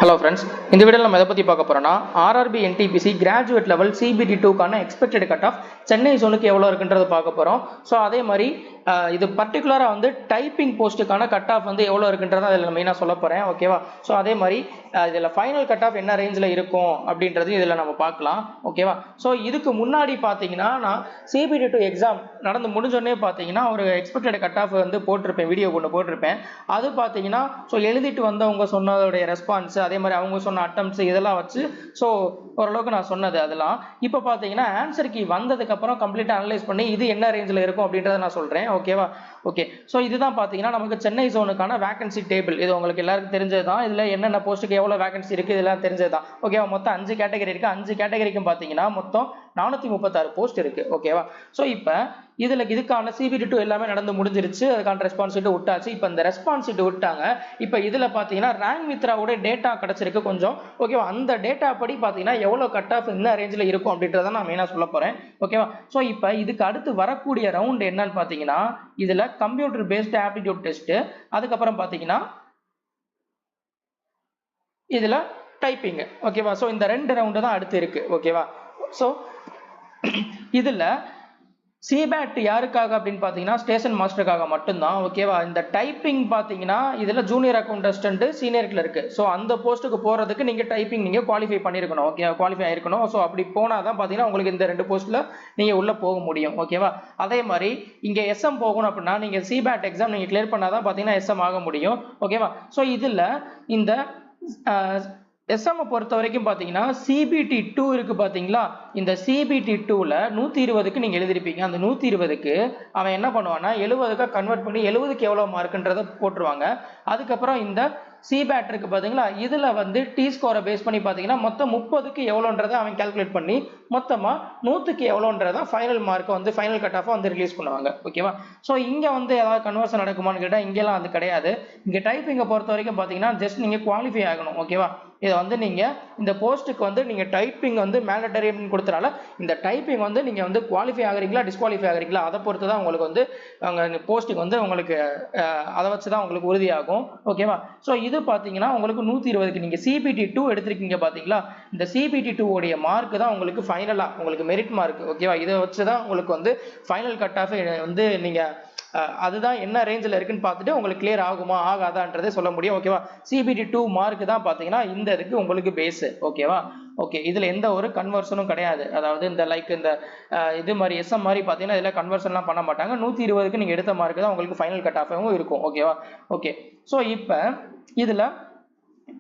Hello friends, இந்த வீடியோல நம்ம எதை பத்தி பார்க்க போறோம்னா RRB NTPC graduate level CBT2 கான எக்ஸ்பெக்டட் கட் ஆஃப் சென்னை ஜோனுக்கு எவ்வளவு இருக்குன்றத பார்க்க போறோம். சோ அதே மாதிரி இது பர்టిక్యులரா வந்து டைப்பிங் போஸ்டுக்கான கட் ஆஃப் வந்து எவ்வளவு இருக்குன்றத அதுல மெயினா சொல்ல போறேன். ஓகேவா? சோ அதே மாதிரி இதுல ஃபைனல் கட் ஆஃப் என்ன ரேஞ்சில இருக்கும் அப்படின்றது இதுல நம்ம பார்க்கலாம். ஓகேவா? சோ இதுக்கு முன்னாடி பாத்தீங்கன்னா நான் CBT2 எக்ஸாம் நடந்து முடிஞ்சோடனே பாத்தீங்கன்னா ஒரு எக்ஸ்பெக்டட் கட் ஆஃப் வந்து போட்டிருப்பேன், வீடியோ ஒன்று போட்டிருப்பேன். அது பாத்தீங்கன்னா சோ எழுதிட்டு வந்தவங்க சொன்னதோட ரெஸ்பான்ஸ், அதே மாதிரி அவங்க சொன்ன அட்டம்ப்ட்ஸ் இதெல்லாம் வச்சு ஸோ ஓரளவுக்கு நான் சொன்னது அதெல்லாம். இப்போ பார்த்தீங்கன்னா ஆன்சர் கீ வந்ததுக்கு அப்புறம் கம்ப்ளீட்டாக அனலைஸ் பண்ணி இது என்ன ரேஞ்சில் இருக்கும் அப்படின்றத நான் சொல்கிறேன். ஓகேவா? ஓகே. ஸோ இதுதான் பார்த்தீங்கன்னா நமக்கு சென்னை ஜோனுக்கான வேகன்சி டேபிள். இது உங்களுக்கு எல்லாருக்கும் தெரிஞ்சது தான். இதில் என்னென்ன போஸ்ட்டுக்கு எவ்வளோ வேகன்சி இருக்குது இதெல்லாம் தெரிஞ்சது தான். ஓகேவா? மொத்தம் 5 கேட்டகரி இருக்குது. 5 கேட்டகரிக்கும் பார்த்தீங்கன்னா மொத்தம் 436 போஸ்ட் இருக்குது. ஓகேவா? ஸோ இப்போ இதுக்கான CBT2 எல்லாமே நடந்து முடிஞ்சிருச்சு. அதுக்கான ரெஸ்பான்சிபிலிட்டி விட்டாச்சு. இப்போ இந்த ரெஸ்பான்சிபிலிட்டி விட்டாங்க. இப்போ இதில் பார்த்தீங்கன்னா ரேங்க் மித்ராவோட டேட்டா கிடைச்சிருக்கு கொஞ்சம். ஓகேவா? அந்த டேட்டா படி பார்த்தீங்கன்னா எவ்வளோ கட் ஆஃப் என்ன ரேஞ்சில் இருக்கும் அப்படின்றத நான் மெயினாக சொல்ல போகிறேன். ஓகேவா? ஸோ இப்போ இதுக்கு அடுத்து வரக்கூடிய ரவுண்ட் என்னன்னு பார்த்தீங்கன்னா இதில் கம்ப்யூட்டர் பேஸ்டு ஆப்டிடியூட் டெஸ்ட், அதுக்கப்புறம் பார்த்தீங்கன்னா இதில் டைப்பிங். ஓகேவா? ஸோ இந்த 2 ரவுண்டு தான் அடுத்து இருக்கு. ஓகேவா? ஸோ இதில் சிபேட் யாருக்காக அப்படின்னு பார்த்தீங்கன்னா ஸ்டேஷன் மாஸ்டருக்காக மட்டும்தான். ஓகேவா? இந்த டைப்பிங் பார்த்தீங்கன்னா இதில் junior accountant senior clerk. So அந்த போஸ்ட்டுக்கு போகிறதுக்கு நீங்கள் டைப்பிங் நீங்கள் குவாலிஃபை பண்ணியிருக்கணும். ஓகே, குவாலிஃபை ஆயிருக்கணும். ஸோ அப்படி போனால் தான் பார்த்தீங்கன்னா உங்களுக்கு இந்த 2 போஸ்ட்டில் நீங்கள் உள்ளே போக முடியும். ஓகேவா? அதே மாதிரி இங்கே SM போகணும் அப்படின்னா நீங்கள் சிபேட் எக்ஸாம் நீங்கள் கிளியர் பண்ணால் தான் பார்த்தீங்கன்னா SM ஆக முடியும். ஓகேவா? ஸோ இதில் இந்த SM பொறுத்த வரைக்கும் பார்த்தீங்கன்னா CBT2 இருக்கு பார்த்தீங்களா? இந்த CBT2ல 120க்கு நீங்கள் எழுதிருப்பீங்க. அந்த 120க்கு அவன் என்ன பண்ணுவான்னா 70க்கு கன்வெர்ட் பண்ணி 70க்கு எவ்வளோ மார்க்குன்றதை போட்டுருவாங்க. அதுக்கப்புறம் இந்த சிபேட் இருக்கு பார்த்தீங்களா? இதில் வந்து டி ஸ்கோரை பேஸ் பண்ணி பார்த்தீங்கன்னா மொத்தம் 30க்கு எவ்வளோன்றதை அவன் கால்குலேட் பண்ணி மொத்தமாக 100க்கு எவ்வளோன்றதை ஃபைனல் மார்க்கை வந்து ஃபைனல் கட் ஆஃபாக வந்து ரிலீஸ் பண்ணுவாங்க. ஓகேவா? ஸோ இங்கே வந்து ஏதாவது கன்வர்ஷன் நடக்குமான்னு கேட்டால் இங்கெல்லாம் அது கிடையாது. இங்கே டைப்பிங்கை பொறுத்த வரைக்கும் பார்த்தீங்கன்னா ஜஸ்ட் நீங்கள் குவாலிஃபை ஆகணும். ஓகேவா? இதை வந்து நீங்கள் இந்த போஸ்ட்டுக்கு வந்து நீங்கள் டைப்பிங் வந்து மேண்டட்டரி அப்படின்னு கொடுத்தனால இந்த டைப்பிங் வந்து நீங்கள் வந்து குவாலிஃபை ஆகிறீங்களா டிஸ்குவாலிஃபை ஆகிறீங்களா அதை பொறுத்து தான் உங்களுக்கு வந்து அங்கே போஸ்ட்டுக்கு வந்து உங்களுக்கு அதை வச்சு தான் உங்களுக்கு உறுதியாகும். ஓகேவா? ஸோ இது பார்த்தீங்கன்னா உங்களுக்கு 120க்கு நீங்கள் CBT2 எடுத்திருக்கீங்க பார்த்தீங்களா? இந்த CBT2 உடைய மார்க் தான் உங்களுக்கு ஃபைனலாக உங்களுக்கு மெரிட் மார்க். ஓகேவா? இதை வச்சு தான் உங்களுக்கு வந்து ஃபைனல் கட் ஆஃப் வந்து நீங்கள் அதுதான் என்ன ரேஞ்சில் இருக்குன்னு பார்த்துட்டு உங்களுக்கு கிளியர் ஆகுமா ஆகாதான்றதை சொல்ல முடியும். ஓகேவா? CBT2 மார்க் தான் பார்த்தீங்கன்னா இந்த இதுக்கு உங்களுக்கு பேஸு. ஓகேவா? ஓகே. இதில் எந்த ஒரு கன்வர்ஷனும் கிடையாது. அதாவது இந்த இந்த இது மாதிரி SM மாதிரி பார்த்தீங்கன்னா இதில் கன்வர்ஷன்லாம் பண்ண மாட்டாங்க. 120க்கு நீங்கள் எடுத்த மார்க் தான் உங்களுக்கு ஃபைனல் கட் ஆஃபாகவும் இருக்கும். ஓகேவா? ஓகே. ஸோ இப்போ இதில்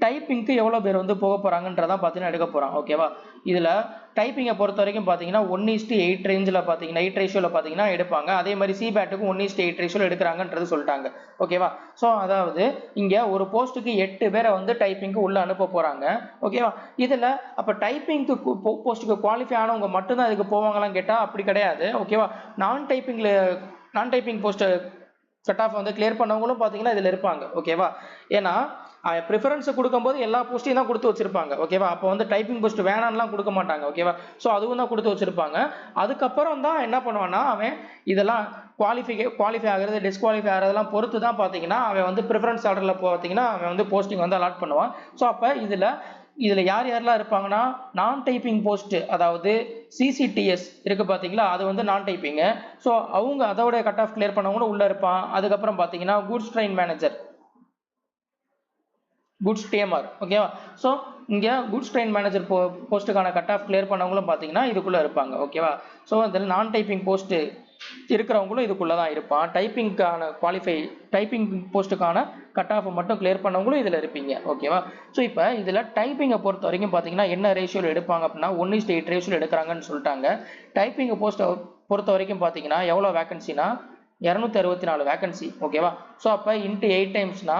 டைப்பிங்க்கு எவ்வளோ பேர் வந்து போக போகிறாங்கன்றதான் பார்த்தீங்கன்னா எடுக்க போகிறான். ஓகேவா? இதில் டைப்பிங்கை பொறுத்த வரைக்கும் பார்த்தீங்கன்னா 1:8 ரேஞ்சில் பார்த்தீங்கன்னா 8 ரேஷியோவில் பார்த்தீங்கன்னா எடுப்பாங்க. அதே மாதிரி சிபேட்டுக்கும் 1:8 ரேஷியோவில் எடுக்கிறாங்கன்றது சொல்லிட்டாங்க. ஓகேவா? ஸோ அதாவது இங்கே ஒரு போஸ்ட்டுக்கு 8 பேரை வந்து டைப்பிங்க்கு உள்ளே அனுப்ப போகிறாங்க. ஓகேவா? இதில் அப்போ டைப்பிங்க்கு போஸ்ட்டுக்கு குவாலிஃபை ஆனவங்க மட்டும்தான் இதுக்கு போவாங்களான்னு கேட்டால் அப்படி கிடையாது. ஓகேவா? நான் டைப்பிங் போஸ்ட்டு கட் ஆஃப் வந்து கிளியர் பண்ணவங்களும் பார்த்தீங்கன்னா இதில் இருப்பாங்க. ஓகேவா? ஏன்னா ப்ரிஃபரன்ஸ் கொடுக்கும்போது எல்லா போஸ்ட்டையும் தான் கொடுத்து வச்சிருப்பாங்க. ஓகேவா? அப்போ வந்து டைப்பிங் போஸ்ட் வேணான்லாம் கொடுக்க மாட்டாங்க. ஓகேவா? ஸோ அதுவும் தான் கொடுத்து வச்சிருப்பாங்க. அதுக்கப்புறம் தான் என்ன பண்ணுவான்னா அவன் இதெல்லாம் குவாலிஃபை ஆகிறது டிஸ்குவாலிஃபை ஆகிறதெல்லாம் பொறுத்து தான் பார்த்தீங்கன்னா அவன் வந்து ப்ரிஃபரன்ஸ் ஆர்டரில் பார்த்தீங்கன்னா அவன் வந்து போஸ்டிங் வந்து அலாட் பண்ணுவான். ஸோ அப்போ இதில் யாரெல்லாம் இருப்பாங்கன்னா நான் டைப்பிங் போஸ்ட், அதாவது CCTS இருக்கு பார்த்தீங்களா? அது வந்து நான் டைப்பிங்கு. ஸோ அவங்க அதோட கட் ஆஃப் கிளியர் பண்ணவங்களும் உள்ளே இருப்பான். அதுக்கப்புறம் பார்த்தீங்கன்னா குட்ஸ் ட்ரெயின் மேனேஜர், குட்ஸ் டேமர். ஓகேவா? ஸோ இங்கே குட்ஸ் ட்ரெயின் மேனேஜர் போஸ்ட்டுக்கான கட் ஆஃப் கிளியர் பண்ணவங்களும் பார்த்தீங்கன்னா இதுக்குள்ளே இருப்பாங்க. ஓகேவா? ஸோ இதில் நான் டைப்பிங் போஸ்ட்டு இருக்கிறவங்களும் இதுக்குள்ளே தான் இருப்பான். டைப்பிங் போஸ்ட்டுக்கான கட் ஆஃப் மட்டும் கிளியர் பண்ணவங்களும் இதில் இருப்பீங்க. ஓகேவா? ஸோ இப்போ இதில் டைப்பிங்கை பொறுத்த வரைக்கும் பார்த்தீங்கன்னா என்ன ரேஷியோவில் எடுப்பாங்க அப்படின்னா 1:8 ரேஷியோவில் எடுக்கிறாங்கன்னு சொல்லிட்டாங்க. டைப்பிங்கை போஸ்ட்டை பொறுத்த வரைக்கும் பார்த்தீங்கன்னா எவ்வளோ வேகன்சினா 264 வேகன்சி. ஓகேவா? ஸோ அப்போ இன்ட்டு 8 டைம்ஸ்னா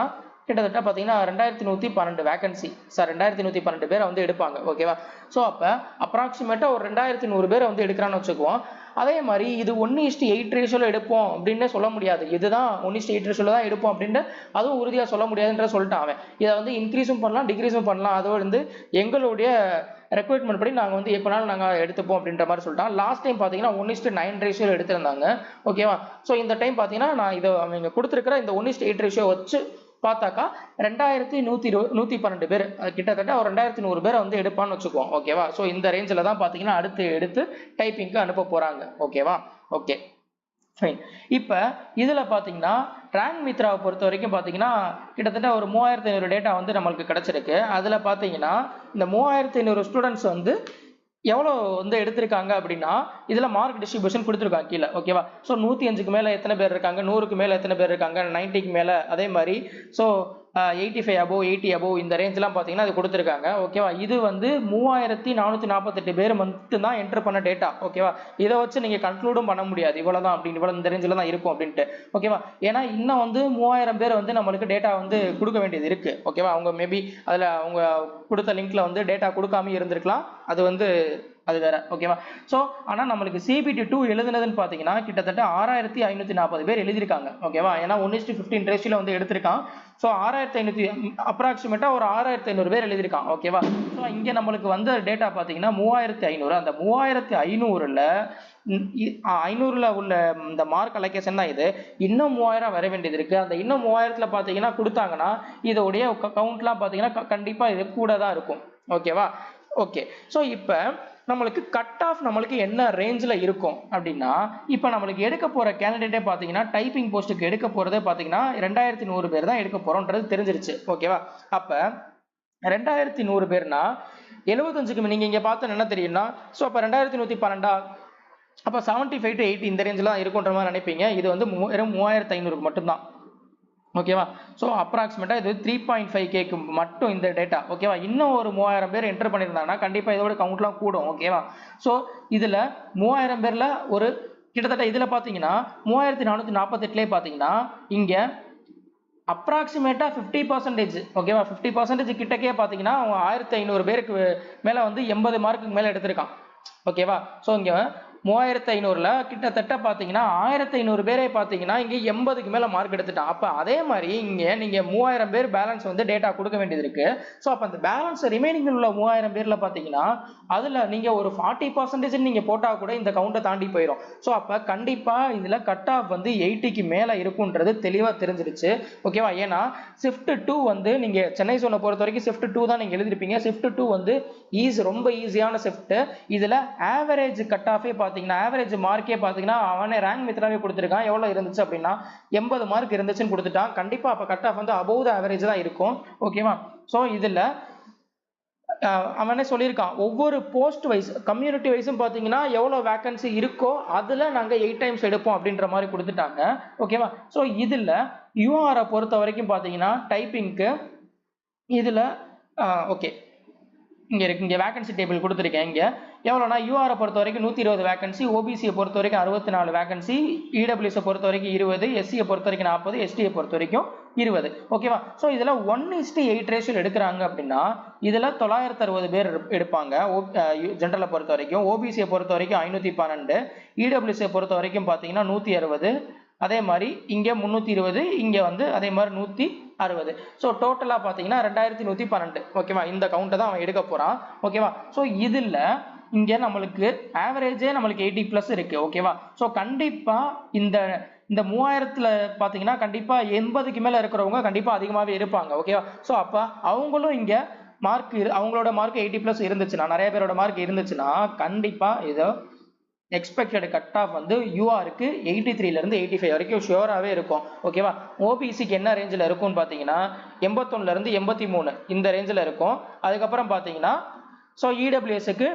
கிட்டத்தட்ட பார்த்தீங்கன்னா 2112 வேகன்சி. 2112 பேரை வந்து எடுப்பாங்க. ஓகேவா? ஸோ அப்போ அப்ராக்சிமேட்டாக ஒரு 2100 பேரை வந்து எடுக்கிறான்னு வச்சுக்குவோம். அதே மாதிரி இது 1:8 ரேஷியோவில் எடுப்போம் அப்படின்னு சொல்ல முடியாது. இதுதான் 1:8 ரேஷியோவில் தான் எடுப்போம் அப்படின்ட்டு அதுவும் உறுதியாக சொல்ல முடியாதுன்ற சொல்லிட்டான் அவன். இதை வந்து இன்க்ரீஸும் பண்ணலாம் டிக்ரீஸும் பண்ணலாம். அதோடு வந்து எங்களுடைய ரெக்வயர்மெண்ட் படி நாங்கள் வந்து எப்போனாலும் நாங்கள் எடுத்துப்போம் அப்படின்ற மாதிரி சொல்லிட்டான். லாஸ்ட் டைம் பார்த்தீங்கன்னா 1:9 ரேஷியோவில் எடுத்திருந்தாங்க. ஓகேவா? ஸோ இந்த டைம் பார்த்தீங்கன்னா நான் இதை அவங்க கொடுத்துருக்கிற இந்த 1:8 ரேஷியோ வச்சு பார்த்தாக்கா 2112 பேர், கிட்டத்தட்ட ஒரு 2100 பேரை வந்து எடுப்பான்னு வச்சுக்குவோம். ஓகேவா? ஸோ இந்த ரேஞ்சில் தான் பார்த்தீங்கன்னா அடுத்து எடுத்து டைப்பிங்க்கு அனுப்ப போறாங்க. ஓகேவா? Okay fine. இப்போ இதில் பார்த்தீங்கன்னா ரேங்க் மித்ராவை பொறுத்த வரைக்கும் பார்த்தீங்கன்னா கிட்டத்தட்ட ஒரு 3500 டேட்டா வந்து நம்மளுக்கு கிடைச்சிருக்கு. அதில் பார்த்தீங்கன்னா இந்த 3500 ஸ்டூடெண்ட்ஸ் வந்து எவ்வளோ வந்து எடுத்திருக்காங்க அப்படின்னா இதில் மார்க் டிஸ்ட்ரிபியூஷன் கொடுத்துருக்காங்க கீழே. ஓகேவா? ஸோ 105க்கு மேலே எத்தனை பேர் இருக்காங்க, 100க்கு மேலே எத்தனை பேர் இருக்காங்க, 90க்கு மேலே, அதே மாதிரி ஸோ 85 above 80 above இந்த ரேஞ்செலாம் பார்த்தீங்கன்னா அது கொடுத்துருக்காங்க. ஓகேவா? இது வந்து 3448 பேர் மட்டும்தான் என்டர் பண்ண டேட்டா. ஓகேவா? இதை வச்சு நீங்கள் கன்க்ளூடும் பண்ண முடியாது இவ்வளோதான் அப்படின்னு, இவ்வளோ இந்த ரேஞ்சில் தான் இருக்கும் அப்படின்ட்டு. ஓகேவா? ஏன்னா இன்னும் வந்து 3000 பேர் வந்து நம்மளுக்கு டேட்டா வந்து கொடுக்க வேண்டியது இருக்குது. ஓகேவா? அவங்க மேபி அதில் அவங்க கொடுத்த லிங்க்ல வந்து டேட்டா கொடுக்காம இருந்திருக்கலாம், அது வந்து அது வேற. ஓகேவா? ஸோ ஆனால் நம்மளுக்கு CBT2 எழுதுனதுன்னு பார்த்தீங்கன்னா கிட்டத்தட்ட 6540 பேர் எழுதியிருக்காங்க. ஓகேவா? ஏன்னா 1:15 ரேஷியோல வந்து எடுத்திருக்கான். ஸோ 6500 அப்ராக்சிமேட்டா ஒரு 6500 பேர் எழுதியிருக்கான். ஓகேவா? ஸோ இங்கே நம்மளுக்கு வந்த டேட்டா பார்த்தீங்கன்னா 3500. அந்த 3500ல் 500ல் உள்ள இந்த மார்க் அலோகேஷன் தான் இது. இன்னும் 3000 வர வேண்டியது இருக்கு. அந்த இன்னும் 3000த்தில் பார்த்தீங்கன்னா கொடுத்தாங்கன்னா இதோடைய கவுண்ட்லாம் பார்த்தீங்கன்னா கண்டிப்பாக இது கூட தான் இருக்கும். ஓகேவா? ஓகே. ஸோ இப்போ நம்மளுக்கு கட் ஆஃப் நம்மளுக்கு என்ன ரேஞ்சில் இருக்கும் அப்படின்னா இப்போ நம்மளுக்கு எடுக்க போகிற கேண்டிடேட்டே பார்த்தீங்கன்னா டைப்பிங் போஸ்ட்டுக்கு எடுக்க போகிறதே பார்த்தீங்கன்னா 2100 பேர் தான் எடுக்க போகிறோன்றது தெரிஞ்சிருச்சு. ஓகேவா? அப்போ 2100 பேர்னா 75க்கு நீங்கள் இங்கே பார்த்தோன்னு என்ன தெரியும்னா ஸோ அப்போ 2112 அப்போ 75 to 80 இந்த ரேஞ்சில் தான் இருக்குன்ற மாதிரி நினைப்பீங்க. இது வந்து 3500க்கு மட்டும்தான். ஓகேவா? ஸோ அப்ராக்சிமேட்டாக இது 3.5Kக்கு மட்டும் இந்த டேட்டா. ஓகேவா? இன்னும் ஒரு 3000 பேர் என்டர் பண்ணியிருந்தாங்கன்னா கண்டிப்பாக இதோட கவுண்ட்லாம் கூடும். ஓகேவா? ஸோ இதில் 3000 பேரில் ஒரு கிட்டத்தட்ட இதில் பார்த்தீங்கன்னா 3448லேயே பார்த்தீங்கன்னா இங்கே அப்ராக்சிமேட்டாக 50%. ஓகேவா? 50% கிட்டக்கே பார்த்தீங்கன்னா 1500 பேருக்கு மேலே வந்து 80 மார்க்குக்கு மேலே எடுத்திருக்கான். ஓகேவா? ஸோ இங்கே 3500ல் கிட்டத்தட்ட பார்த்தீங்கன்னா 1500 பேரே பார்த்தீங்கன்னா இங்கே 80க்கு மேலே மார்க் எடுத்துட்டான். அப்போ அதே மாதிரி இங்கே நீங்கள் 3000 பேர் பேலன்ஸ் வந்து டேட்டா கொடுக்க வேண்டியது இருக்கு. ஸோ அப்போ அந்த பேலன்ஸ் ரிமைனிங் உள்ள 3000 பேரில் பார்த்தீங்கன்னா அதில் நீங்கள் ஒரு 40% நீங்கள் போட்டால் கூட இந்த கவுண்டை தாண்டி போயிடும். ஸோ அப்போ கண்டிப்பாக இதில் கட் ஆஃப் வந்து 80க்கு மேலே இருக்குன்றது தெளிவாக தெரிஞ்சிருச்சு. ஓகேவா? ஏன்னா ஷிஃப்ட் 2 வந்து நீங்கள் சென்னை சோனை பொறுத்த வரைக்கும் ஷிஃப்ட் 2 தான் நீங்கள் எழுதிருப்பீங்க. ஷிஃப்ட் 2 வந்து ரொம்ப ஈஸியான ஷிஃப்ட். இதில் ஆவரேஜ் கட் ஆஃபே பார்த்தீங்கன்னா ஆவரேஜ் மார்க்கே பார்த்தீங்கன்னா அவனே ரேங்க் மித்ராவே கொடுத்துருக்கான். எவ்வளோ இருந்துச்சு அப்படின்னா 80 மார்க் இருந்துச்சுன்னு கொடுத்துட்டான். கண்டிப்பாக அப்போ கட் ஆஃப் வந்து அபவ் த ஆவரேஜ் தான் இருக்கும். ஓகேவா? ஸோ இதில் அவனே சொல்லியிருக்கான் ஒவ்வொரு போஸ்ட் வைஸ் கம்யூனிட்டி வைஸும் பார்த்தீங்கன்னா எவ்வளோ வேக்கன்சி இருக்கோ அதில் நாங்கள் 8 டைம்ஸ் எடுப்போம் அப்படின்ற மாதிரி கொடுத்துட்டாங்க. ஓகேவா? ஸோ இதில் யூஆரை பொறுத்த வரைக்கும் பார்த்தீங்கன்னா டைப்பிங்க்கு இதில் ஓகே இங்கே இருக்கு. இங்கே வேகன்சி டேபிள் கொடுத்துருக்கேன். இங்கே எவ்வளோனா யூஆரை பொறுத்த வரைக்கும் 120 வேகன்சி, ஓபிசியை பொறுத்த வரைக்கும் 64 வேகன்சி, இடபிள்யூஸை பொறுத்த வரைக்கும் 20, எஸ்சியை பொறுத்த வரைக்கும் 40, எஸ்டியை பொறுத்த வரைக்கும் 20. ஓகேவா? ஸோ இதில் 1:8 ரேஷியோ எடுக்கிறாங்க அப்படின்னா இதில் 960 பேர் எடுப்பாங்க ஜென்ரலை பொறுத்த வரைக்கும். ஓபிசியை பொறுத்த வரைக்கும் 512, இடபிள்யூஸை பொறுத்த வரைக்கும் பார்த்தீங்கன்னா 160, அதே மாதிரி இங்கே 320, இங்கே வந்து அதே மாதிரி 160. ஸோ டோட்டலாக பார்த்தீங்கன்னா 2112. ஓகேவா? இந்த கவுண்டை தான் அவன் எடுக்க போகிறான். ஓகேவா? ஸோ இதில் இங்கே நம்மளுக்கு ஆவரேஜே நம்மளுக்கு 80+ இருக்குது. ஓகேவா? ஸோ கண்டிப்பாக இந்த 3000த்தில் பார்த்தீங்கன்னா கண்டிப்பாக 80க்கு மேலே இருக்கிறவங்க கண்டிப்பாக அதிகமாகவே இருப்பாங்க. ஓகேவா? ஸோ அப்போ அவங்களும் இங்கே மார்க் அவங்களோட மார்க் 80+ இருந்துச்சுன்னா, நிறைய பேரோட மார்க் இருந்துச்சுன்னா கண்டிப்பாக இதோ எக்ஸ்பெக்டட் கட் ஆஃப் வந்து யூஆருக்கு 83லேருந்து 85 வரைக்கும் ஷியோராகவே இருக்கும். ஓகேவா? ஓபிசிக்கு என்ன ரேஞ்சில் இருக்கும்னு பார்த்தீங்கன்னா 81லேருந்து 83 இந்த ரேஞ்சில் இருக்கும். அதுக்கப்புறம் பார்த்தீங்கன்னா ஸோ இடபிள்யூஎஸ்க்கு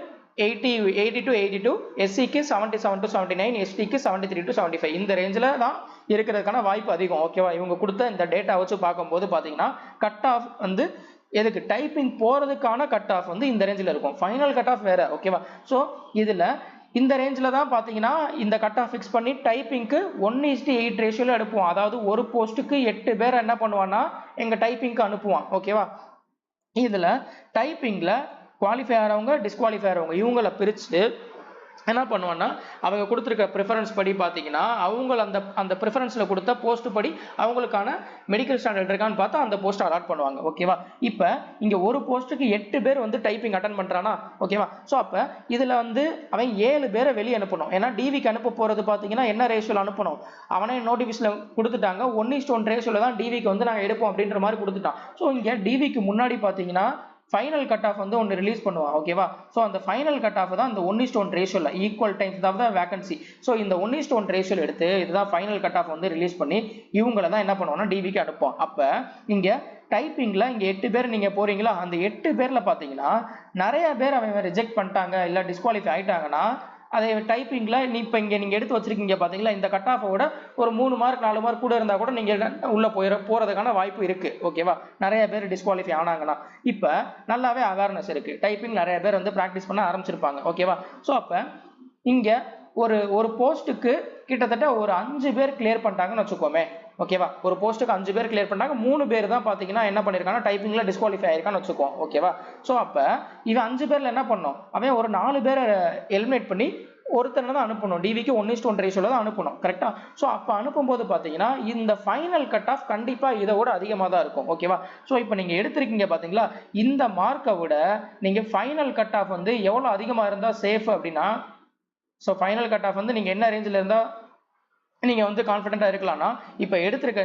80 to 82, எஸ்சிக்கு 77 to 79, எஸ்டிக்கு 73 to 75 இந்த ரேஞ்சில் தான் இருக்கிறதுக்கான வாய்ப்பு அதிகம். ஓகேவா? இவங்க கொடுத்த இந்த டேட்டா வச்சு பார்க்கும்போது பார்த்தீங்கன்னா கட் ஆஃப் வந்து எதுக்கு டைப்பிங் போகிறதுக்கான கட் ஆஃப் வந்து இந்த ரேஞ்சில் இருக்கும். ஃபைனல் கட் ஆஃப் வேறு. ஓகேவா? ஸோ இதில் இந்த ரேஞ்சில் தான் பார்த்தீங்கன்னா இந்த கட் ஆஃப் ஃபிக்ஸ் பண்ணி டைப்பிங்க்கு 1:8 ரேஷியோவில் எடுப்போம். அதாவது ஒரு போஸ்ட்டுக்கு 8 பேர் என்ன பண்ணுவான்னா எங்கள் டைப்பிங்க்கு அனுப்புவான். ஓகேவா? இதில் டைப்பிங்கில் குவாலிஃபை ஆகிறவங்க டிஸ்குவாலிஃபை ஆகிறவங்க இவங்களை பிரித்து என்ன பண்ணுவான்னா அவங்க கொடுத்துருக்க ப்ரிஃபரன்ஸ் படி பார்த்தீங்கன்னா அவங்க அந்த ப்ரிஃபரன்ஸில் கொடுத்த போஸ்ட் படி அவங்களுக்கான மெடிக்கல் ஸ்டாண்டர்ட் இருக்கான்னு பார்த்தா அந்த போஸ்ட் அலாட் பண்ணுவாங்க. ஓகேவா? இப்போ இங்கே ஒரு போஸ்ட்டுக்கு 8 பேர் வந்து டைப்பிங் அட்டன் பண்ணுறானா? ஓகேவா? ஸோ அப்போ இதில் வந்து அவன் 7 பேரை வெளியே அனுப்பணும். ஏன்னா டிவிக்கு அனுப்ப போகிறது பார்த்தீங்கன்னா என்ன ரேஷியோவில் அனுப்பணும்? அவனே நோட்டிஃபிகேஷனில் கொடுத்துட்டாங்க 1:1 ரேஷியோவில் தான் டிவிக்கு வந்து நாங்கள் எடுப்போம் அப்படின்ற மாதிரி கொடுத்துட்டான். ஸோ இங்கே டிவிக்கு முன்னாடி பார்த்தீங்கன்னா ஃபைனல் கட் ஆஃப் வந்து ஒன்று ரிலீஸ் பண்ணுவான். ஓகேவா? ஸோ அந்த ஃபைனல் கட் ஆஃப் தான் இந்த 1:1 ரேஷியோவில் ஈக்குவல் டைம்ஸ் தான் வேகன்சி. ஸோ இந்த 1:1 ரேஷியோவில் எடுத்து இதுதான் ஃபைனல் கட் ஆஃப் வந்து ரிலீஸ் பண்ணி இவங்களை தான் என்ன பண்ணுவோம்னா டிவிக்கு அனுப்போம். அப்போ இங்கே டைப்பிங்கில் இங்கே 8 பேர் நீங்கள் போறீங்களா, அந்த 8 பேரில் பார்த்தீங்கன்னா நிறைய பேர் அவங்க ரிஜெக்ட் பண்ணிட்டாங்க இல்லை டிஸ்குவாலிஃபை ஆகிட்டாங்கன்னா அதை டைப்பிங்கில் இப்போ இங்கே நீங்கள் எடுத்து வச்சிருக்கீங்க பார்த்தீங்களா, இந்த கட் ஆஃபோட ஒரு 3 மார்க் 4 மார்க் கூட இருந்தால் கூட நீங்கள் உள்ளே போகிறதுக்கான வாய்ப்பு இருக்குது. ஓகேவா? நிறைய பேர் டிஸ்குவாலிஃபை ஆனாங்கன்னா இப்போ நல்லாவே அவேர்னஸ் இருக்குது. டைப்பிங் நிறைய பேர் வந்து ப்ராக்டிஸ் பண்ண ஆரம்பிச்சிருப்பாங்க. ஓகேவா? ஸோ அப்போ இங்கே ஒரு போஸ்ட்டுக்கு கிட்டத்தட்ட ஒரு 5 பேர் கிளியர் பண்ணிட்டாங்கன்னு வச்சுக்கோமே. ஓகேவா? ஒரு போஸ்ட்டுக்கு 5 பேர் கிளியர் பண்ணாங்க, 3 பேர் தான் பார்த்தீங்கன்னா என்ன பண்ணியிருக்காங்க டைப்பிங்கில் டிஸ்குவாலிஃபை ஆயிருக்கான்னு வச்சுக்கோம். ஓகேவா? ஸோ அப்போ இவன் 5 பேரில் என்ன பண்ணோம், அவன் ஒரு 4 பேரை எலிமினேட் பண்ணி ஒருத்தனை தான் அனுப்பணும். டிவிக்கு 1:1 ரேஷியோவில் தான் அனுப்பணும். கரெக்டாக? ஸோ அப்போ அனுப்பும்போது பார்த்தீங்கன்னா இந்த ஃபைனல் கட் ஆஃப் கண்டிப்பாக இதை விட அதிகமாக தான் இருக்கும். ஓகேவா? ஸோ இப்போ நீங்கள் எடுத்திருக்கீங்க பார்த்தீங்களா, இந்த மார்க்கை விட நீங்கள் ஃபைனல் கட் ஆஃப் வந்து எவ்வளோ அதிகமாக இருந்தால் சேஃப் அப்படின்னா, ஸோ ஃபைனல் கட் ஆஃப் வந்து நீங்கள் என்ன ரேஞ்சில் இருந்தால் நீங்கள் வந்து கான்ஃபிடென்ட்டாக இருக்கலாம்னா இப்போ எடுத்திருக்க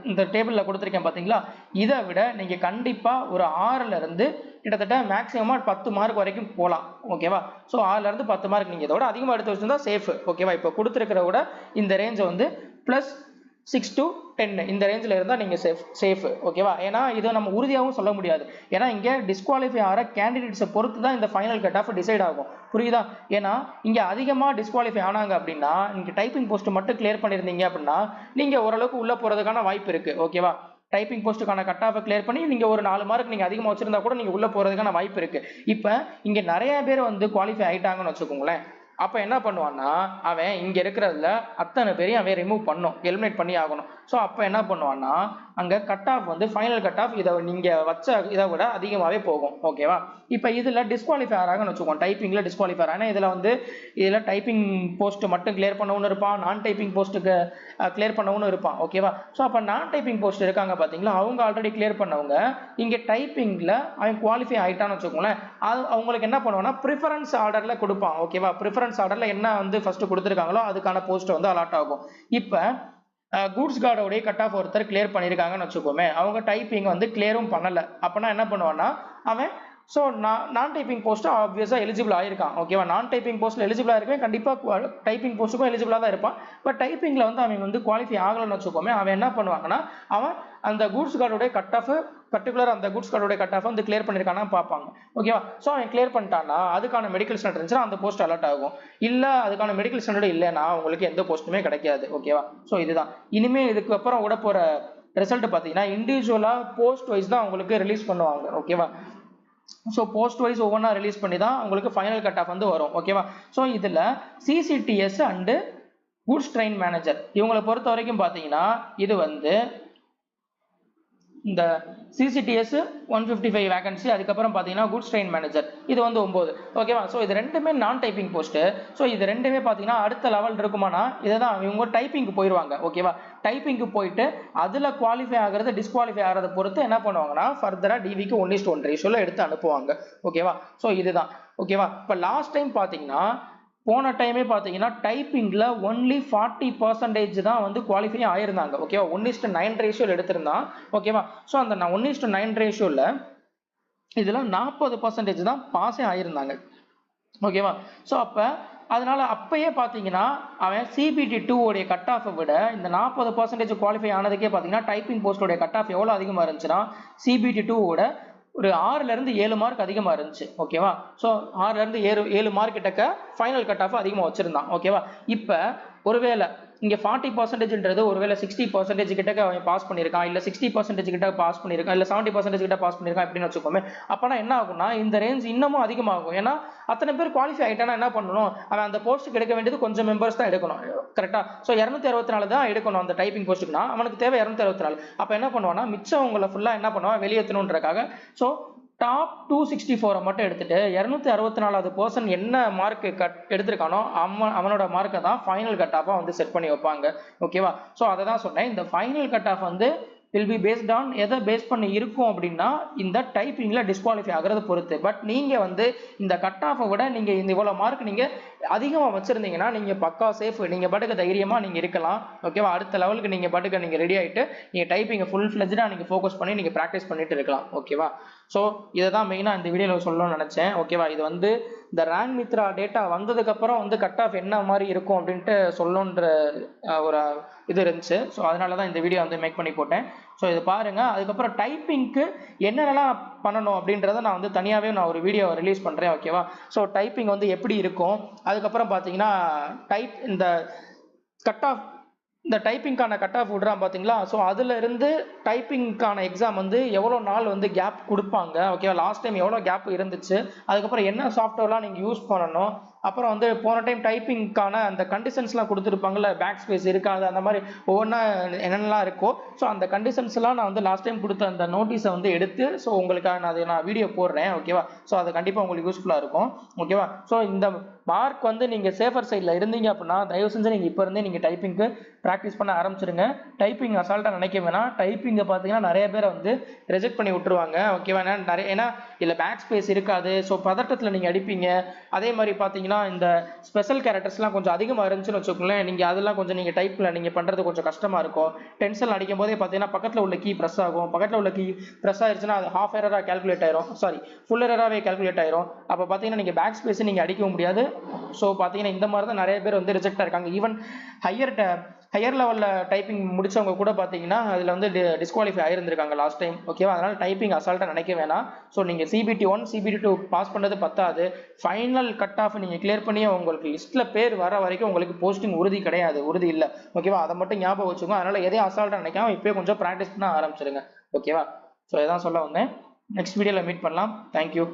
இந்த டேபிளில் கொடுத்துருக்கேன் பார்த்தீங்களா, இதை விட நீங்கள் கண்டிப்பாக ஒரு 6லேருந்து கிட்டத்தட்ட மேக்ஸிமமாக 10 மார்க் வரைக்கும் போகலாம். ஓகேவா? ஸோ 6லேருந்து 10 மார்க் நீங்கள் இதோட அதிகமாக எடுத்து வச்சுருந்தா சேஃபு. ஓகேவா? இப்போ கொடுத்துருக்கிற விட இந்த ரேஞ்சை வந்து +6 to 10 இந்த ரேஞ்சில் இருந்தால் நீங்கள் சேஃபு. ஓகேவா? ஏன்னா இதை நம்ம உறுதியாகவும் சொல்ல முடியாது. ஏன்னா இங்கே டிஸ்குவாலிஃபை ஆகிற கேண்டிடேட்ஸை பொறுத்து தான் இந்த ஃபைனல் கட் ஆஃப் டிசைட் ஆகும். புரியுதா? ஏன்னா இங்கே அதிகமாக டிஸ்குவாலிஃபை ஆனாங்க அப்படின்னா நீங்கள் டைப்பிங் போஸ்ட் மட்டும் கிளியர் பண்ணியிருந்தீங்க அப்படின்னா நீங்கள் ஓரளவுக்கு உள்ளே போகிறதுக்கான வாய்ப்பு இருக்குது. ஓகேவா? டைப்பிங் போஸ்ட்டுக்கான கட் ஆஃபை கிளியர் பண்ணி நீங்கள் ஒரு 4 மார்க் நீங்கள் அதிகமாக வச்சுருந்தா கூட நீங்கள் உள்ளே போகிறதுக்கான வாய்ப்பு இருக்குது. இப்போ இங்கே நிறைய பேர் வந்து குவாலிஃபை ஆகிட்டாங்கன்னு வச்சுக்கோங்களேன். அப்போ என்ன பண்ணுவான்னா அவன் இங்கே இருக்கிறதுல அத்தனை பேரையும் அவன் ரிமூவ் பண்ணும், எலிமினேட் பண்ணி ஆகணும். ஸோ அப்போ என்ன பண்ணுவான்னா அங்கே கட் ஆஃப் வந்து ஃபைனல் கட் ஆஃப் இதை நீங்கள் வச்ச இதை விட அதிகமாகவே போகும். ஓகேவா? இப்போ இதில் டிஸ்குவாலிஃபை ஆகிறாங்கன்னு வச்சுக்கோங்க. டைப்பிங்கில் டிஸ்குவாலிஃபை ஆனா இதில் டைப்பிங் போஸ்ட்டு மட்டும் கிளியர் பண்ணவனு இருப்பான், நான் டைப்பிங் போஸ்ட்டுக்கு கிளியர் பண்ணவனு இருப்பான். ஓகேவா? ஸோ அப்போ நான் டைப்பிங் போஸ்ட் இருக்காங்க பார்த்தீங்களா, அவங்க ஆல்ரெடி கிளியர் பண்ணவங்க இங்கே டைப்பிங்கில் அவன் குவாலிஃபை ஆகிட்டான்னு வச்சுக்கோங்களேன். அவங்களுக்கு என்ன பண்ணுவான்னா ப்ரிஃபரன்ஸ் ஆர்டரில் கொடுப்பான். ஓகேவா? ப்ரிஃபரன்ஸ் ஆர்டரில் என்ன வந்து ஃபர்ஸ்ட் கொடுத்துருக்காங்களோ அதுக்கான போஸ்ட் வந்து அலாட் ஆகும். இப்போ கூட்ஸ் கார்டோடைய கட் ஆஃப் ஒருத்தர் கிளியர் பண்ணியிருக்காங்கன்னு வச்சுக்கோமே, அவங்க டைப்பிங் வந்து கிளியரும் பண்ணலை. அப்போனா என்ன பண்ணுவான்னா அவன் ஸோ நான் டைப்பிங் போஸ்ட்டு ஆப்வியஸாக எலிஜிபிள் ஆயிருக்கான். ஓகேவா? நான் டைப்பிங் போஸ்ட்டில் எலிஜிபிளாக இருக்கவே கண்டிப்பாக டைப்பிங் போஸ்ட்டுக்கும் எலிஜிபிளாக தான் இருப்பான். பட் டைப்பிங்கில் வந்து அவன் வந்து குவாலிஃபை ஆகலைன்னு வச்சுக்கோமே, அவன் என்ன பண்ணுவாங்கன்னா அவன் அந்த கூட்ஸ் கார்டோடைய கட் ஆஃப் பர்டிகுலர் அந்த கூட்ஸ் கார்டோடைய கட் ஆஃப் வந்து கிளியர் பண்ணியிருக்கானா பார்ப்பாங்க. ஓகேவா? ஸோ அவன் கிளியர் பண்ணிட்டான்னா அதுக்கான மெடிக்கல் ஸ்டாண்டர்ட் இருந்துச்சுன்னா அந்த போஸ்ட் அலர்ட் ஆகும். இல்லை அதுக்கான மெடிக்கல் ஸ்டாண்டர்ட் இல்லைன்னா உங்களுக்கு எந்த போஸ்ட்டுமே கிடைக்காது. ஓகேவா? ஸோ இதுதான் இனிமேல் இதுக்கு அப்புறம் விட போகிற ரிசல்ட் பார்த்தீங்கன்னா இண்டிவிஜுவலாக போஸ்ட் வைஸ் தான் உங்களுக்கு ரிலீஸ் பண்ணுவாங்க. ஓகேவா? ஸோ போஸ்ட் வைஸ் ஒவ்வொன்றா ரிலீஸ் பண்ணி தான் உங்களுக்கு ஃபைனல் கட் ஆஃப் வந்து வரும். ஓகேவா? ஸோ இதில் CCTS and goods train manager இவங்களை பொறுத்த வரைக்கும் பார்த்தீங்கன்னா இது வந்து இந்த CCTS 155 வேகன்சி, அதுக்கப்புறம் பார்த்தீங்கன்னா கூட்ஸ் ட்ரெயின் மேனேஜர் இது வந்து 9. ஓகேவா? ஸோ இது ரெண்டுமே நான் டைப்பிங் போஸ்ட்டு. ஸோ இது ரெண்டுமே பார்த்தீங்கன்னா அடுத்த லெவல் இருக்குமானா இதை தான் இவங்க டைப்பிங்க்கு போயிடுவாங்க. ஓகேவா? டைப்பிங்க்கு போயிட்டு அதில் குவாலிஃபை ஆகிறது டிஸ்குவாலிஃபை ஆகிறத பொறுத்து என்ன பண்ணுவாங்கன்னா ஃபர்தராக டிவிக்கு 1:1 ரேஷியோவில் எடுத்து அனுப்புவாங்க. ஓகேவா? ஸோ இதுதான். ஓகேவா? இப்போ லாஸ்ட் டைம் பார்த்தீங்கன்னா போன டைமே பார்த்தீங்கன்னா டைப்பிங்கில் ஒன்லி 40% தான் வந்து குவாலிஃபை ஆயிருந்தாங்க. ஓகேவா? 1:9 ரேஷியோவில் எடுத்திருந்தான். ஓகேவா? ஸோ அந்த 1:9 ரேஷியோவில் இதில் 40% தான் பாஸே ஆயிருந்தாங்க. ஓகேவா? ஸோ அப்போ அதனால அப்பயே பார்த்தீங்கன்னா அவன் CBT2 உடைய கட் ஆஃபை விட இந்த 40% குவாலிஃபை ஆனதுக்கே பார்த்தீங்கன்னா டைப்பிங் போஸ்டோடைய கட் ஆஃப் எவ்வளோ அதிகமாக இருந்துச்சுன்னா CBT2 ஒரு 6லேருந்து 7 மார்க் அதிகமாக இருந்துச்சு. ஓகேவா? ஸோ 6லேருந்து 7 மார்க் கிட்டக்க ஃபைனல் கட் ஆஃப் அதிகமாக வச்சிருந்தான். ஓகேவா? இப்போ ஒருவேளை இங்கே 40%ன்றது ஒருவேளை 60% கிட்டக்க அவன் பாஸ் பண்ணியிருக்கான், இல்லை 60% கிட்ட பாஸ் பண்ணியிருக்கான், இல்லை 70% கிட்ட பாஸ் பண்ணியிருக்கான் அப்படின்னு வச்சுக்கோமே. அப்போனா என்ன ஆகும்னா இந்த ரேஞ்ச் இன்னமும் அதிகமாகும். ஏன்னா அத்தனை பேர் குவாலிஃபை ஆகிட்டானா என்ன பண்ணணும், அவன் அந்த போஸ்ட்டுக்கு எடுக்க வேண்டியது கொஞ்சம் மெம்பர்ஸ் தான் எடுக்கணும். கரெக்டாக? ஸோ 264 தான் எடுக்கணும் அந்த டைப்பிங் போஸ்ட்டுக்குனா, அவனுக்கு தேவை 264. அப்போ என்ன பண்ணுவான்னா மிச்சம் உங்களை ஃபுல்லாக என்ன பண்ணுவான் வெளியேற்றணுன்றக்காக ஸோ டாப் 264 மட்டும் எடுத்துட்டு 264வது பர்சன் என்ன மார்க் எடுத்திருக்கானோ அவனோட மார்க்கை தான் ஃபைனல் கட் ஆஃபா வந்து செட் பண்ணி வைப்பாங்க. ஓகேவா? ஸோ அதை தான் சொன்னேன், இந்த ஃபைனல் கட் ஆஃப் வந்து will be based on எதை பேஸ் பண்ணி இருக்கும் அப்படின்னா இந்த டைப்பிங்ல டிஸ்குவாலிஃபை ஆகிறது பொறுத்து. பட் நீங்க வந்து இந்த கட் ஆஃபை விட நீங்க இந்த இவ்வளவு மார்க் நீங்க அதிகமா வச்சிருந்தீங்கன்னா நீங்க பக்கா சேஃப், நீங்க பாட்டுக்கு தைரியமா நீங்க இருக்கலாம். ஓகேவா? அடுத்த லெவலுக்கு நீங்க பாட்டுக்கு நீங்க ரெடி ஆயிட்டு நீங்க டைப்பிங் ஃபுல் ஃபிளெஜ்டா நீங்க ஃபோக்கஸ் பண்ணி நீங்க பிராக்டிஸ் பண்ணிட்டு இருக்கலாம். ஓகேவா? ஸோ இதை தான் மெயினாக இந்த வீடியோவில் சொல்லணும்னு நினச்சேன். ஓகேவா? இது வந்து இந்த ரேங்க் மித்ரா டேட்டா வந்ததுக்கப்புறம் வந்து கட் ஆஃப் என்ன மாதிரி இருக்கும் அப்படின்ட்டு சொல்லணுன்ற ஒரு இது இருந்துச்சு. ஸோ அதனால தான் இந்த வீடியோ வந்து மேக் பண்ணி போட்டேன். ஸோ இது பாருங்கள். அதுக்கப்புறம் டைப்பிங்க்கு என்னென்னலாம் பண்ணணும் அப்படின்றத நான் வந்து தனியாகவே நான் ஒரு வீடியோ ரிலீஸ் பண்ணுறேன். ஓகேவா? ஸோ டைப்பிங் வந்து எப்படி இருக்கும், அதுக்கப்புறம் பார்த்தீங்கன்னா இந்த கட் ஆஃப் இந்த டைப்பிங்கான கட் ஆஃப் விடுறான் பார்த்தீங்களா? ஸோ அதில் இருந்து டைப்பிங்கான எக்ஸாம் வந்து எவ்வளோ நாள் வந்து கேப் கொடுப்பாங்க. ஓகேவா? லாஸ்ட் டைம் எவ்வளோ கேப் இருந்துச்சு, அதுக்கப்புறம் என்ன சாஃப்ட்வேர்லாம் நீங்கள் யூஸ் பண்ணணும், அப்புறம் வந்து போன டைம் டைப்பிங்கான அந்த கண்டிஷன்ஸ்லாம் கொடுத்துருப்பாங்கல்ல, பேக் ஸ்பேஸ் இருக்காது, அந்த மாதிரி ஒவ்வொன்றா என்னென்னலாம் இருக்கோ, ஸோ அந்த கண்டிஷன்ஸ்லாம் நான் வந்து லாஸ்ட் டைம் கொடுத்த அந்த நோட்டீஸை வந்து எடுத்து ஸோ உங்களுக்காக நான் வீடியோ போடுறேன். ஓகேவா? ஸோ அது கண்டிப்பாக உங்களுக்கு யூஸ்ஃபுல்லாக இருக்கும். ஓகேவா? ஸோ இந்த மார்க் வந்து நீங்கள் சேஃபர் சைடில் இருந்தீங்க அப்படின்னா தயவு செஞ்சு நீங்கள் இப்போ இருந்தே நீங்கள் டைப்பிங்க்கு ப்ராக்டிஸ் பண்ண ஆரம்பிச்சிருங்க. டைப்பிங் அசால்ட்டாக நினைக்க வேணாம். டைப்பிங்கை பார்த்தீங்கன்னா நிறைய பேரை வந்து ரிஜெக்ட் பண்ணி விட்டுருவாங்க. ஓகேவா? ஏன்னா இல்லை பேக் ஸ்பேஸ் இருக்காது. ஸோ பதட்டத்தில் நீங்கள் அடிப்பீங்க. அதே மாதிரி பார்த்தீங்கன்னா இந்த ஸ்பெஷல் கேரக்டர்ஸ்லாம் கொஞ்சம் அதிகமாக இருந்துச்சுன்னு வச்சுக்கோங்களேன், நீங்கள் அதெல்லாம் கொஞ்சம் நீங்கள் டைப்பில் நீங்கள் பண்ணுறது கொஞ்சம் கஷ்டமாக இருக்கும். டென்ஷன் அடிக்கும் போதே பார்த்தீங்கன்னா பக்கத்தில் உள்ள கீ ப்ரெஸ் ஆகும். பக்கத்தில் உள்ள கீ ப்ரெஸ் ஆயிடுச்சுன்னா அது ஹாஃப் எரராக கேல்குலேட் ஆயிரும், ஃபுல் எரராகவே கேல்குலேட் ஆயிரும். அப்போ பார்த்தீங்கன்னா நீங்கள் பேக் ஸ்பேஸ் நீங்கள் அடிக்கவும் முடியாது. ஸோ பார்த்தீங்கன்னா இந்த மாதிரி தான் நிறைய பேர் வந்து ரிஜெக்டாக இருக்காங்க. ஈவன் ஹையர் லெவலில் டைப்பிங் முடிச்சவங்க கூட பார்த்தீங்கன்னா அதில் வந்து டிஸ்குவாலிஃபை ஆயிருந்திருக்காங்க லாஸ்ட் டைம். ஓகேவா? அதனால் டைப்பிங் அசால்ட்டாக நினைக்க வேணாம். ஸோ நீங்கள் CBT 1 CBT 2 பாஸ் பண்ணது பத்தாது, ஃபைனல் கட் ஆஃப் நீங்கள் கிளியர் பண்ணி உங்களுக்கு லிஸ்ட்டில் பேர் வர வரைக்கும் உங்களுக்கு போஸ்டிங் உறுதி கிடையாது, உறுதி இல்லை. ஓகேவா? அதை மட்டும் ஞாபகம் வச்சுக்கோங்க. அதனால் எதையும் அசால்ட்டாக நினைக்காம இப்போயே கொஞ்சம் ப்ராக்டிஸ் பண்ண ஆரம்பிச்சிருங்க. ஓகேவா? ஸோ இதான் சொல்ல வந்தேன். நெக்ஸ்ட் வீடியோவில் மீட் பண்ணலாம். தேங்க்யூ.